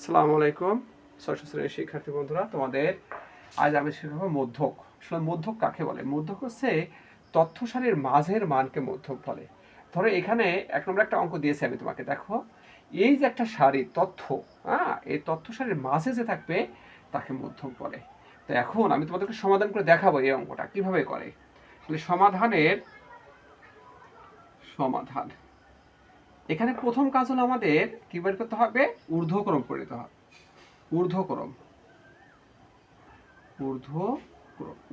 আসসালামু আলাইকুম ষষ্ঠ শ্রেণীর শিক্ষার্থী বন্ধুরা, তোমাদের আজ আমি শেখাবো মধ্যক। আসলে মধ্যক কাকে বলে? মধ্যক হচ্ছে তথ্য সারির মাঝের মানকে মধ্যক বলে। ধরো এখানে এক নম্বর একটা অঙ্ক দিয়েছি আমি তোমাকে, দেখো এই যে একটা সারি তথ্য, এই তথ্য সারির মাঝে যে থাকবে তাকে মধ্যক বলে। তো এখন আমি তোমাদেরকে সমাধান করে দেখাবো এই অঙ্কটা কিভাবে করে। তাহলে সমাধান এখানে প্রথম কাজ হলো আমাদের কি বের করতে হবে? ঊর্ধ্বক্রম করে নিতে হবে। ঊর্ধ্বক্রম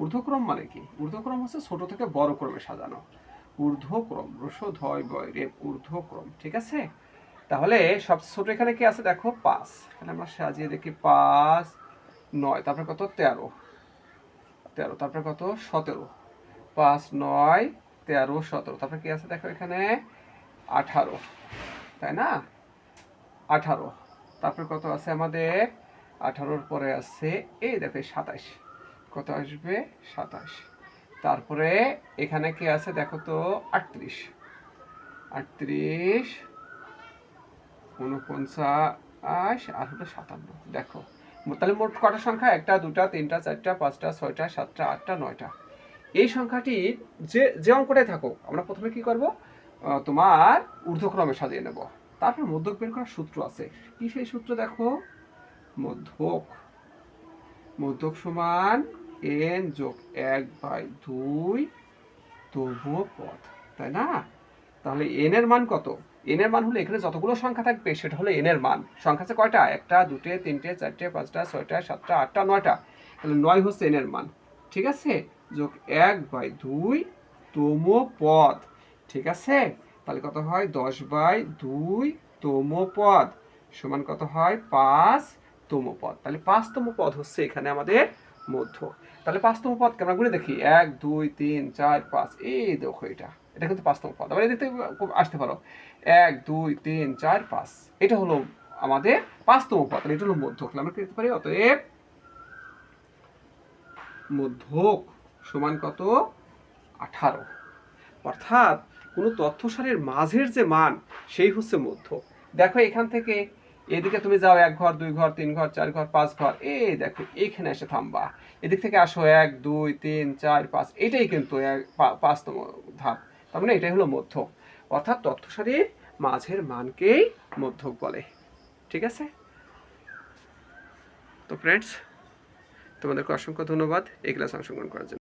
ঊর্ধ্বক্রম মানে কি? ঊর্ধ্বক্রম হচ্ছে ছোট থেকে বড় ক্রমে সাজানো। ঊর্ধ্বক্রম ঊর্ধ্বক্রম, ঠিক আছে? তাহলে সবচেয়ে ছোট এখানে কি আছে দেখো 5। তাহলে আমরা সাজিয়ে দেখি 5 9, তারপরে কত 13, তারপরে কত 17, 5 9 13 17, তারপরে কি আছে দেখো এখানে 18, তাই না? 18, তারপরে কত আছে আমাদের 18-র পরে আছে এই দেখো 27, কত আসবে 27, তারপরে এখানে কি আছে দেখো তো 38 38 49 আর হলো 57, দেখো তাহলে মোট কটা সংখ্যা? 1 2 3 4 5 6 7 8 9টা। এই সংখ্যাটি যে অঙ্কটাই থাকুক আমরা প্রথমে কি করব? তোমার ঊর্ধ্বক্রমে সাজিয়ে নেব। তারপর মধ্যক বের করার সূত্র আছে। কি সেই সূত্র? দেখো মধ্যক সমান n যোগ 1/2 তম পদ, তাই না? তাহলে n এর মান কত? n এর মান হলো এখানে যতগুলো সংখ্যা থাকবে সেটা হলো n এর মান। সংখ্যা আছে কয়টা? 1 2 3 4 5 6 7 8 9টা। তাহলে 9 হচ্ছে n এর মান, ঠিক আছে? যোগ 1/2 তম পদ, ঠিক আছে? তাহলে কত হয়? 10/2 তম পদ সমান কত হয়? 5 তম পদ। তাহলে 5তম পদ হচ্ছে এখানে আমাদের মধ্য। তাহলে 5তম পদকে আমরা গুণে দেখি 1 2 3 4 5, এই দেখো এটা কিন্তু 5তম পদ। আবার এদিক থেকে আসতে পারো 1 2 3 4 5, এটা হলো আমাদের 5তম পদ। এটা হলো মধ্যক। আমরা কি লিখতে পারি? অতএব মধ্যক সমান কত? 18। অর্থাৎ কোনো তথ্য সারির মাঝের যে মান সেই হচ্ছে মধ্যক। দেখো এখান থেকে এদিকে তুমি যাও 1 ঘর 2 ঘর 3 ঘর 4 ঘর 5 ঘর, এই দেখো এইখানে এসে থামবা। এদিক থেকে আসো 1 2 3 4 5, এটাই কিন্তু 5তম ধাপ। তার মানে এটাই হলো মধ্যক। অর্থাৎ তথ্য সারির মাঝের মানকেই মধ্যক বলে, ঠিক আছে? তো ফ্রেন্ডস, তোমাদেরকে অসংখ্য ধন্যবাদ এই ক্লাস অংশগ্রহণ করার জন্য।